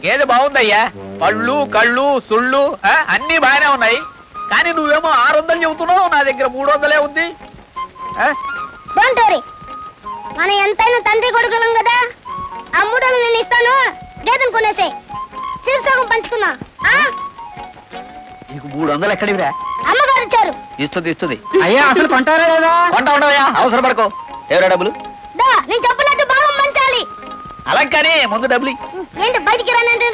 గేదె బాగుందయ్యా, పళ్ళు కళ్ళు సుళ్ళు అన్ని బాగానే ఉన్నాయి. కానీ నువ్వేమో 600 చెబుతున్నావు, నా దగ్గర 300 ఉంది. మనం ఎంతైనా తండ్రి కొడుకులం కదా, ఆ 300 నేను ఇస్తాను, గేదెను కొనేసే శీర్షోగం పంచుకున్నా. నీకు 300 ఎక్కడివిరా? అమ్మగారు ఇచ్చారు. ఇస్తుంది. అయ్యా అసలు కొంటారా లేదా? కొంటా ఉండవయ్యా, అవసరం పడుకో. ఎవరా డబ్బులు? నేను చెప్పినట్టు భాగం పంచాలి. అలా కానీ ముందు డబ్బులు ఏంటి బయటికి రానంటే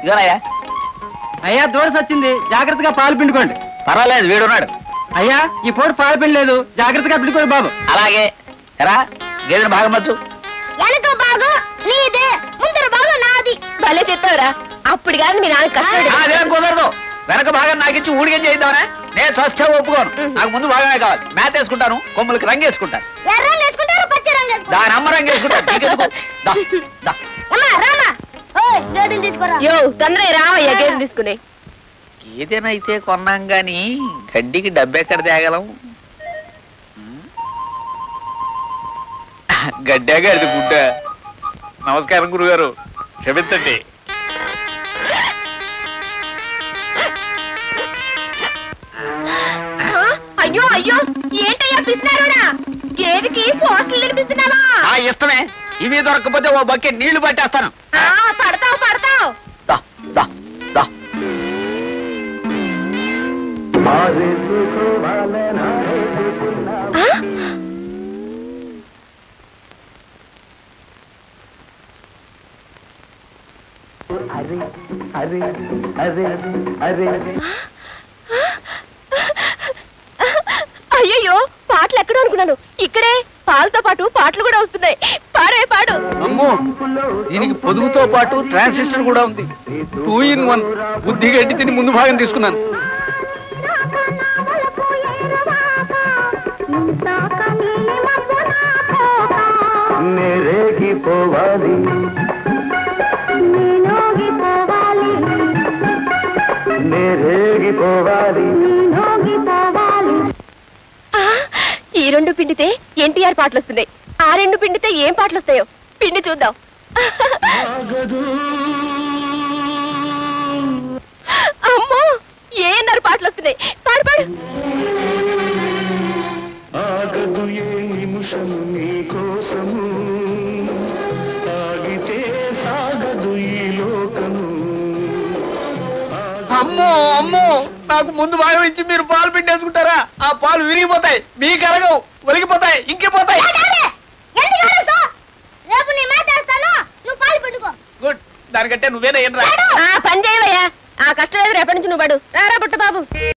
ఇదోనయ్యా. అయ్యా దూరసి వచ్చింది, జాగ్రత్తగా పాలు పిండుకోండి. పర్వాలేదు, వీడున్నాడు. అయ్యా ఈ పూట పాలు పిండలేదు, జాగ్రత్తగా పిండుకోండి బాబు. అలాగే ఎరా, గేదెను భాగం వచ్చు. వెనక భాగం నీదే, ముందర భాగం నాది. భలే చెప్పావురా. అప్పుడు కాదు మీ నాన్న కష్టపడి. అదేం కుదరదు. వెనక భాగం నాకు ఇచ్చి ఊడిగం చేద్దామనే. నేను చస్తే ఒప్పుకోను. నాకు ముందు భాగమే కావాలి. మేత వేసుకుంటాను, కొమ్ములకి రంగు వేసుకుంటాను. దాని అమ్మ రంగు వేసుకుంటాను. తొందర రావయ్యా గేదె తీసుకుని. గేదెనైతే కొన్నాం గాని గడ్డికి డబ్బెక్కడ తేగలం? గడ్డాగా అది గుడ్డ. నమస్కారం గురుగారు, క్షమించండి. అయ్యో అయ్యో, ఏంటయ్యా పిసినారోడా, గేదెకి పోస్టులు నిలిపిస్తున్నావా? ఇష్టమే. ఇవి దొరకకపోతే ఓ బకెట్ నీళ్లు పట్టేస్తాను. పడతావు. అయ్యయ్యో, పాటలు ఎక్కడ అనుకున్నాను. ఇక్కడే పాలతో పాటు పాటలు కూడా వస్తున్నాయి. పాడు. అమ్మో, దీనికి పొదుగుతో పాటు ట్రాన్సిస్టర్ కూడా ఉంది. 2 in 1. బుద్ధి గడ్డి తిని ముందు భాగం తీసుకున్నాను. ఈ 2 పిండితే ఎన్టీఆర్ పాటలు వస్తున్నాయి. ఆ 2 పిండితే ఏం పాటలు వస్తాయో పిండి చూద్దాం. అమ్మో, ఏన్నారు పాటలు వస్తున్నాయి. పాడు. అమ్మో, నాకు ముందు భాగం ఇచ్చి మీరు పాలు పిండేసుకుంటారా? ఆ పాలు విరిగిపోతాయి, మీకు కలగవు, ఒలిగిపోతాయి, ఇంకిపోతాయి. గుడ్, దానికంటే నువ్వేనా? పని చేయవయ్యా, ఆ కష్టం లేదు. రేపటి నుంచి నువ్వు పడు. రారా పుట్ట బాబు.